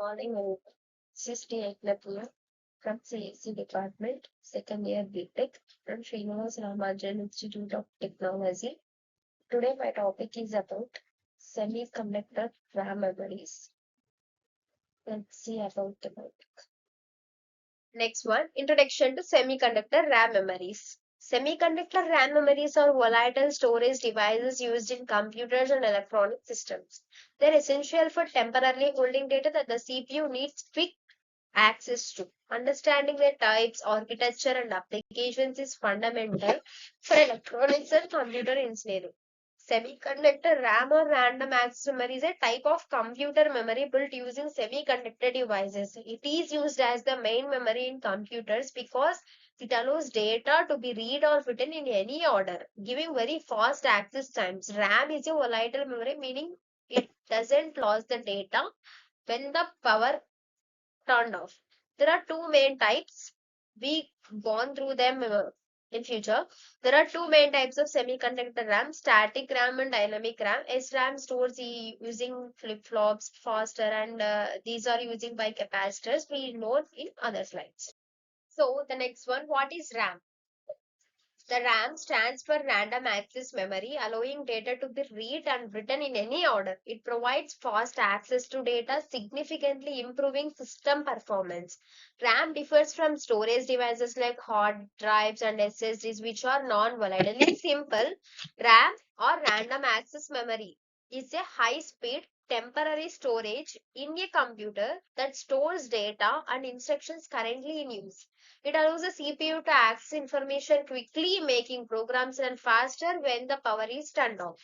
Morning, everyone. This is T. Eknapuya from CAC Department, second year BTech from Srinivas Ramanujan Institute of Technology. Today, my topic is about semiconductor RAM memories. Let's see about the topic. Next one, Introduction to Semiconductor RAM Memories. Semiconductor RAM memories are volatile storage devices used in computers and electronic systems. They're essential for temporarily holding data that the CPU needs quick access to. Understanding their types, architecture, and applications is fundamental for electronics and computer engineering. Semiconductor RAM or random access memory is a type of computer memory built using semiconductor devices. It is used as the main memory in computers because it allows data to be read or written in any order, giving very fast access times. RAM is a volatile memory, meaning it doesn't lose the data when the power turned off. There are two main types. We gone through them in future. There are two main types of semiconductor RAM: static RAM and dynamic RAM. SRAM stores using flip-flops faster, and these are using by capacitors. We know in other slides. So the next one, what is RAM? The RAM stands for Random Access Memory, allowing data to be read and written in any order. It provides fast access to data, significantly improving system performance. RAM differs from storage devices like hard drives and SSDs, which are non-volatile. In simple, RAM or Random Access Memory is a high-speed temporary storage in a computer that stores data and instructions currently in use. It allows the CPU to access information quickly, making programs run faster when the power is turned off.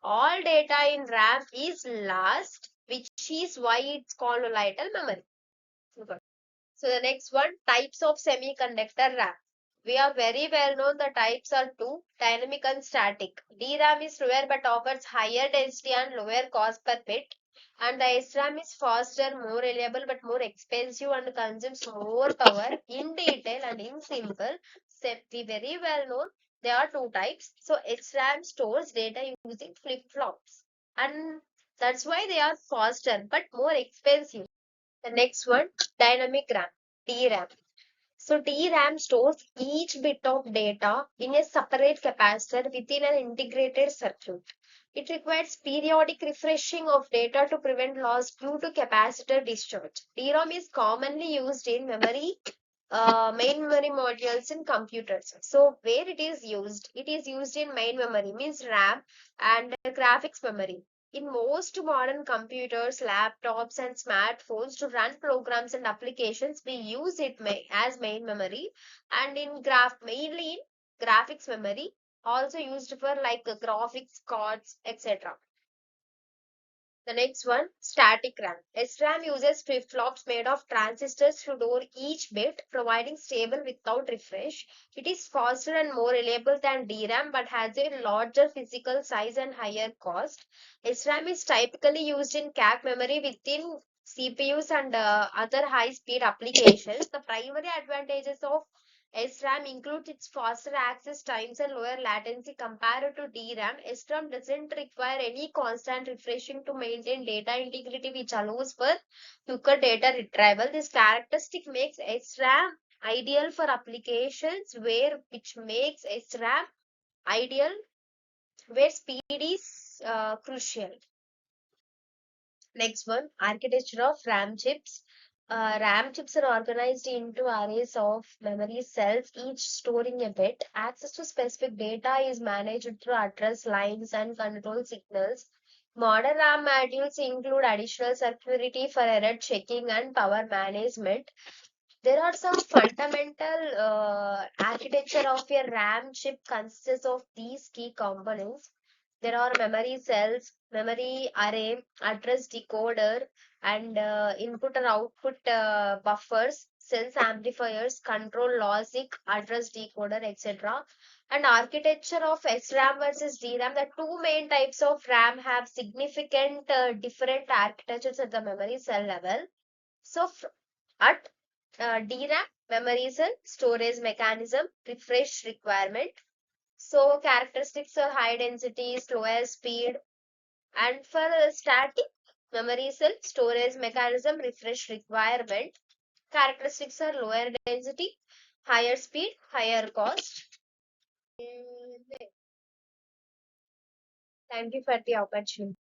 All data in RAM is lost, which is why it's called volatile memory. So the next one, types of semiconductor RAM. We are very well known the types are two, dynamic and static. DRAM is rare but offers higher density and lower cost per bit. And the SRAM is faster, more reliable but more expensive and consumes more power. In detail and in simple, we very well known there are two types. So SRAM stores data using flip-flops, and that's why they are faster but more expensive. The next one, dynamic RAM, DRAM. So DRAM stores each bit of data in a separate capacitor within an integrated circuit. It requires periodic refreshing of data to prevent loss due to capacitor discharge. DRAM is commonly used in main memory modules in computers. So where it is used? It is used in main memory, means RAM, and graphics memory. In most modern computers, laptops, and smartphones to run programs and applications, we use it as main memory, and mainly in graphics memory, also used for like graphics cards, etc. The next one, static RAM. SRAM uses flip-flops made of transistors to store each bit, providing stable without refresh. It is faster and more reliable than DRAM but has a larger physical size and higher cost. SRAM is typically used in CAC memory within CPUs and other high-speed applications. The primary advantages of SRAM includes its faster access times and lower latency compared to DRAM. SRAM doesn't require any constant refreshing to maintain data integrity, which allows for quicker data retrieval. This characteristic makes SRAM ideal for applications which makes SRAM ideal where speed is crucial. Next one, architecture of RAM chips. RAM chips are organized into arrays of memory cells, each storing a bit. Access to specific data is managed through address lines and control signals. Modern RAM modules include additional security for error checking and power management. There are some fundamental architecture of a RAM chip consists of these key components. There are memory cells, memory array, address decoder, and input or output buffers, sense amplifiers, control logic, address decoder, etc. And architecture of SRAM versus DRAM. The two main types of RAM have significant different architectures at the memory cell level. So at DRAM, memory cell, storage mechanism, refresh requirement. So characteristics are high density, slower speed, and for static, Memory cell, storage mechanism, refresh requirement. Characteristics are lower density, higher speed, higher cost. Thank you for the opportunity.